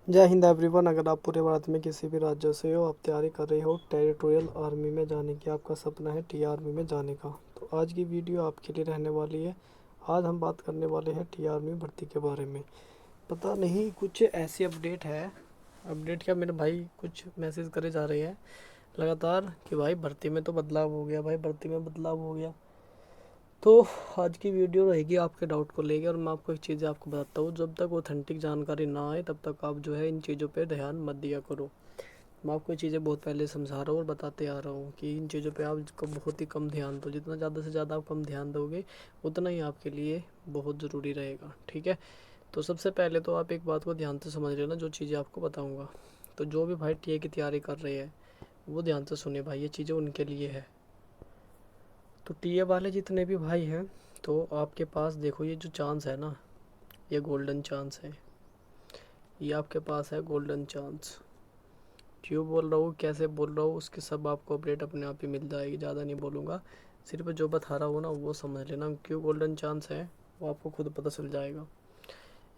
जय हिंद एवरीवन। अगर आप पूरे भारत में किसी भी राज्य से हो, आप तैयारी कर रहे हो टेरिटोरियल आर्मी में जाने की, आपका सपना है टी आर्मी में जाने का, तो आज की वीडियो आपके लिए रहने वाली है। आज हम बात करने वाले हैं टी आर्मी भर्ती के बारे में। पता नहीं कुछ ऐसी अपडेट है, अपडेट क्या, मेरे भाई कुछ मैसेज करे जा रहे हैं लगातार कि भाई भर्ती में तो बदलाव हो गया, भाई भर्ती में बदलाव हो गया। तो आज की वीडियो रहेगी आपके डाउट को लेकर, और मैं आपको एक चीज़ आपको बताता हूँ, जब तक ऑथेंटिक जानकारी ना आए तब तक आप जो है इन चीज़ों पे ध्यान मत दिया करो। मैं आपको ये चीज़ें बहुत पहले समझा रहा हूँ और बताते आ रहा हूँ कि इन चीज़ों पे आप बहुत ही कम ध्यान दो। जितना ज़्यादा से ज़्यादा आप कम ध्यान दोगे उतना ही आपके लिए बहुत ज़रूरी रहेगा, ठीक है। तो सबसे पहले तो आप एक बात को ध्यान से समझ लेना, जो चीज़ें आपको बताऊँगा। तो जो भी भाई टीए की तैयारी कर रहे हैं वो ध्यान से सुने भाई, ये चीज़ें उनके लिए है। तो टीए वाले जितने भी भाई हैं, तो आपके पास देखो ये जो चांस है ना, ये गोल्डन चांस है, ये आपके पास है गोल्डन चांस। क्यों बोल रहा हूँ, कैसे बोल रहा हूँ, उसकी सब आपको अपडेट अपने आप ही मिल जाएगी, ज़्यादा नहीं बोलूँगा। सिर्फ जो बता रहा हूँ ना वो समझ लेना, क्यों गोल्डन चांस है वो आपको खुद पता चल जाएगा।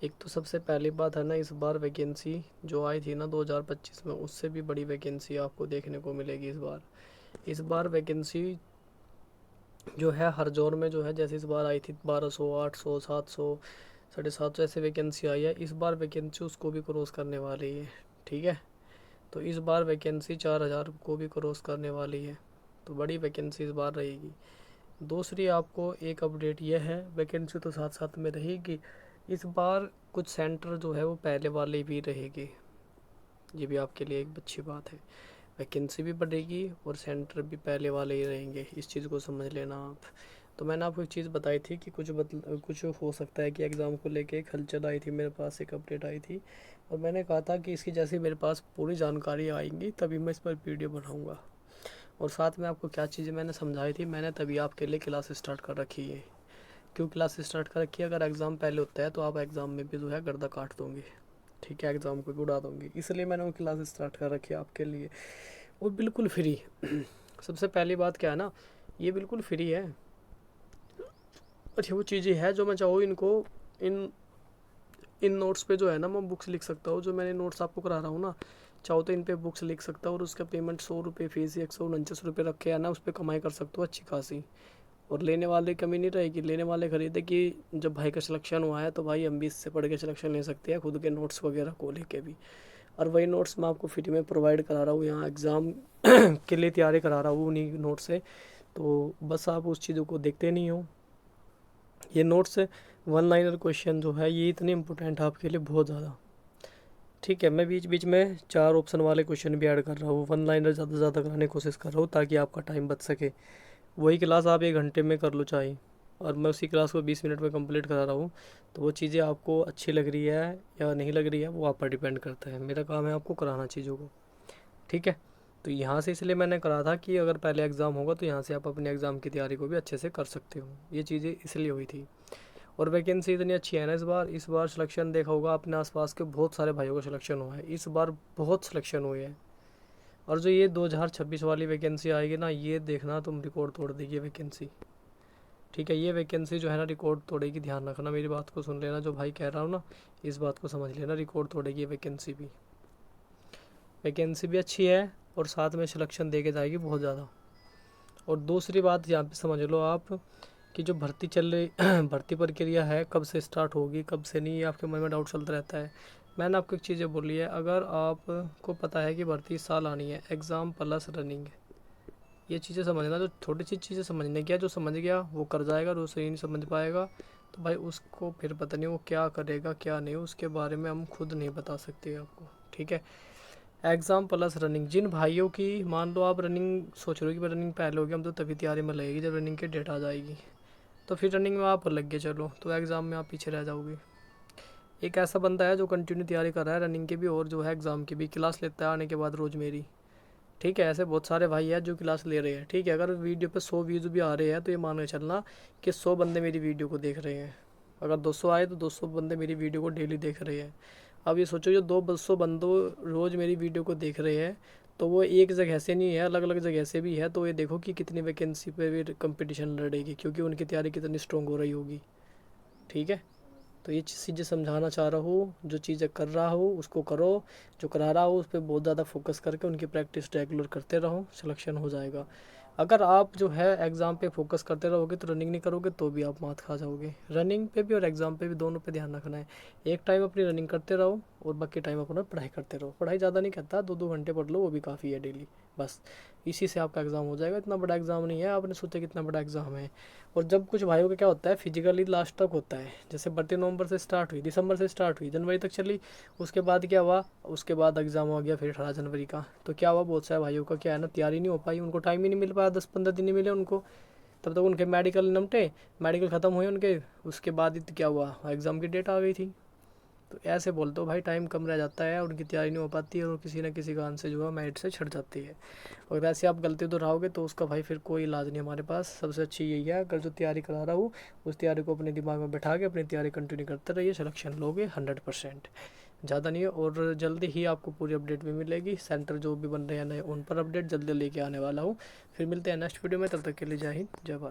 एक तो सबसे पहली बात है ना, इस बार वैकेंसी जो आई थी ना 2025 में, उससे भी बड़ी वैकेंसी आपको देखने को मिलेगी इस बार वैकेंसी जो है हर जोन में जो है, जैसे इस बार आई थी 1200, 800, 700, 750 ऐसे वैकेंसी आई है। इस बार वैकेंसी उसको भी क्रॉस करने वाली है, ठीक है। तो इस बार वैकेंसी 4000 को भी क्रॉस करने वाली है, तो बड़ी वैकेंसी इस बार रहेगी। दूसरी आपको एक अपडेट यह है, वैकेंसी तो साथ साथ में रहेगी, इस बार कुछ सेंटर जो है वो पहले वाले भी रहेंगे। ये भी आपके लिए एक अच्छी बात है, वैकेंसी भी बढ़ेगी और सेंटर भी पहले वाले ही रहेंगे, इस चीज़ को समझ लेना आप। तो मैंने आपको एक चीज़ बताई थी कि कुछ हो सकता है कि एग्ज़ाम को लेके एक हलचल आई थी, मेरे पास एक अपडेट आई थी, और मैंने कहा था कि इसकी जैसे मेरे पास पूरी जानकारी आएंगी तभी मैं इस पर वीडियो बनाऊँगा। और साथ में आपको क्या चीज़ें मैंने समझाई थी, मैंने तभी आपके लिए क्लास स्टार्ट कर रखी है। क्यों क्लास स्टार्ट कर रखी है, अगर एग्ज़ाम पहले होता है तो आप एग्ज़ाम में भी जो है गर्दा काट दोगे, ठीक है, एग्ज़ाम को भी उड़ा दोगे, इसलिए मैंने वो क्लास स्टार्ट कर रखी है आपके लिए, वो बिल्कुल फ्री। सबसे पहली बात क्या है ना, ये बिल्कुल फ्री है। अच्छा, वो चीज़ें है जो मैं चाहूँ इनको, इन इन नोट्स पे जो है ना मैं बुक्स लिख सकता हूँ, जो मैंने नोट्स आपको करा रहा हूँ ना, चाहो तो इन पे बुक्स लिख सकता हूँ, और उसका पेमेंट 100 रुपये फीस, 149 रुपये रखे है ना, उस पर कमाई कर सकता हूँ अच्छी खासी। और लेने वाले कमी नहीं रहेगी, लेने वाले खरीदे कि जब भाई का सिलेक्शन हुआ है तो भाई हम भी इससे पढ़ के सिलेक्शन ले सकते हैं, खुद के नोट्स वगैरह को लेके भी। और वही नोट्स मैं आपको फ्री में प्रोवाइड करा रहा हूँ, यहाँ एग्ज़ाम के लिए तैयारी करा रहा हूँ उन्हीं नोट से। तो बस आप उस चीज़ों को देखते नहीं हो। ये नोट्स वन लाइनर क्वेश्चन जो है ये इतने इंपॉर्टेंट है आपके लिए, बहुत ज़्यादा, ठीक है। मैं बीच बीच में 4 ऑप्शन वाले क्वेश्चन भी ऐड कर रहा हूँ, वन लाइनर ज़्यादा से ज़्यादा कराने की कोशिश कर रहा हूँ ताकि आपका टाइम बच सके। वही क्लास आप 1 घंटे में कर लो चाहे, और मैं उसी क्लास को 20 मिनट में कंप्लीट करा रहा हूँ। तो वो चीज़ें आपको अच्छी लग रही है या नहीं लग रही है वो आप पर डिपेंड करता है, मेरा काम है आपको कराना चीज़ों को, ठीक है। तो यहाँ से इसलिए मैंने करा था कि अगर पहले एग्ज़ाम होगा तो यहाँ से आप अपने एग्ज़ाम की तैयारी को भी अच्छे से कर सकते हो, ये चीज़ें इसलिए हुई थी। और वैकेंसी इतनी अच्छी है ना इस बार सिलेक्शन देखा होगा अपने आसपास के बहुत सारे भाइयों का सिलेक्शन हुआ है इस बार, बहुत सिलेक्शन हुए हैं। और जो ये 2026 वाली वैकेंसी आएगी ना, ये देखना तुम रिकॉर्ड तोड़ देगी वैकेंसी, ठीक है। ये वैकेंसी जो है ना रिकॉर्ड तोड़ेगी, ध्यान रखना, मेरी बात को सुन लेना, जो भाई कह रहा हूँ ना इस बात को समझ लेना, रिकॉर्ड तोड़ेगी वैकेंसी भी, वैकेंसी भी अच्छी है और साथ में सिलेक्शन दे के जाएगी बहुत ज़्यादा। और दूसरी बात यहाँ पे समझ लो आप कि जो भर्ती चल रही भर्ती प्रक्रिया है, कब से स्टार्ट होगी कब से नहीं, ये आपके मन में डाउट चलता रहता है। मैंने आपको एक चीज़ें बोली है, अगर आपको पता है कि भर्ती इस साल आनी है, एग्ज़ाम प्लस रनिंग, ये चीज़ें समझना, जो छोटी सी चीज़ें समझने की है, जो समझ गया वो कर जाएगा, जो सही नहीं समझ पाएगा तो भाई उसको फिर पता नहीं वो क्या करेगा क्या नहीं, उसके बारे में हम खुद नहीं बता सकते आपको, ठीक है। एग्ज़ाम प्लस रनिंग, जिन भाइयों की मान लो आप रनिंग सोच रहे हो कि रनिंग पहले होगी, हम तो तभी तैयारी में लगेगी जब रनिंग की डेट आ जाएगी, तो फिर रनिंग में आप लग गए चलो, तो एग्ज़ाम में आप पीछे रह जाओगे। एक ऐसा बंदा है जो कंटिन्यू तैयारी कर रहा है रनिंग की भी और जो है एग्ज़ाम की भी, क्लास लेता है आने के बाद रोज़ मेरी, ठीक है। ऐसे बहुत सारे भाई हैं जो क्लास ले रहे हैं, ठीक है। अगर वीडियो पे 100 व्यूज़ भी आ रहे हैं तो ये मान के चलना कि 100 बंदे मेरी वीडियो को देख रहे हैं। अगर 200 आए तो 200 बंदे मेरी वीडियो को डेली देख रहे हैं। अब ये सोचो जो 200 बंदों रोज़ मेरी वीडियो को देख रहे हैं, तो वो एक जगह से नहीं है, अलग अलग जगह से भी है, तो ये देखो कि कितनी वैकेंसी पे भी कंपटीशन लड़ेगी, क्योंकि उनकी तैयारी कितनी स्ट्रॉन्ग हो रही होगी, ठीक है। तो ये चीज़ें समझाना चाह रहा हूँ, जो चीज़ें कर रहा हूँ उसको करो, जो करा रहा हूँ उस पर बहुत ज़्यादा फोकस करके उनकी प्रैक्टिस रेगुलर करते रहो, सिलेक्शन हो जाएगा। अगर आप जो है एग्ज़ाम पे फोकस करते रहोगे तो रनिंग नहीं करोगे तो भी आप मात खा जाओगे। रनिंग पे भी और एग्ज़ाम पे भी दोनों पे ध्यान रखना है। एक टाइम अपनी रनिंग करते रहो और बाकी टाइम अपना पढ़ाई करते रहो। पढ़ाई ज़्यादा नहीं कहता, 2-2 घंटे पढ़ लो वो भी काफ़ी है डेली, बस इसी से आपका एग्ज़ाम हो जाएगा। इतना बड़ा एग्ज़ाम नहीं है, आपने सोचा कितना बड़ा एग्ज़ाम है। और जब कुछ भाइयों का क्या होता है फिजिकली लास्ट तक होता है, जैसे भर्ती नवंबर से स्टार्ट हुई, दिसंबर से स्टार्ट हुई, जनवरी तक चली, उसके बाद क्या हुआ, उसके बाद एग्ज़ाम हो गया फिर 18 जनवरी का। तो क्या हुआ, बहुत सारे भाइयों का क्या है ना, तैयारी नहीं हो पाई, उनको टाइम ही नहीं मिल पाया, 10-15 दिन नहीं मिले उनको। तब तक उनके मेडिकल निपटे, मेडिकल ख़त्म हुए उनके, उसके बाद ही तो क्या हुआ, एग्ज़ाम की डेट आ गई थी। तो ऐसे बोलते हो भाई, टाइम कम रह जाता है, उनकी तैयारी नहीं हो पाती है और किसी न किसी कारण से जो है मेरिट से छट जाती है। और ऐसे आप गलती दोहराओगे तो उसका भाई फिर कोई इलाज नहीं हमारे पास। सबसे अच्छी यही है, अगर जो तैयारी करा रहा हूँ उस तैयारी को अपने दिमाग में बैठा के अपनी तैयारी कंटिन्यू करते रहिए, सिलेक्शन लोगे 100%। ज़्यादा नहीं है, और जल्दी ही आपको पूरी अपडेट भी मिलेगी। सेंटर जो भी बन रहे हैं नए उन पर अपडेट जल्दी लेके आने वाला हूँ। फिर मिलते हैं नेक्स्ट वीडियो में, तब तक के लिए जय हिंद जय भारत।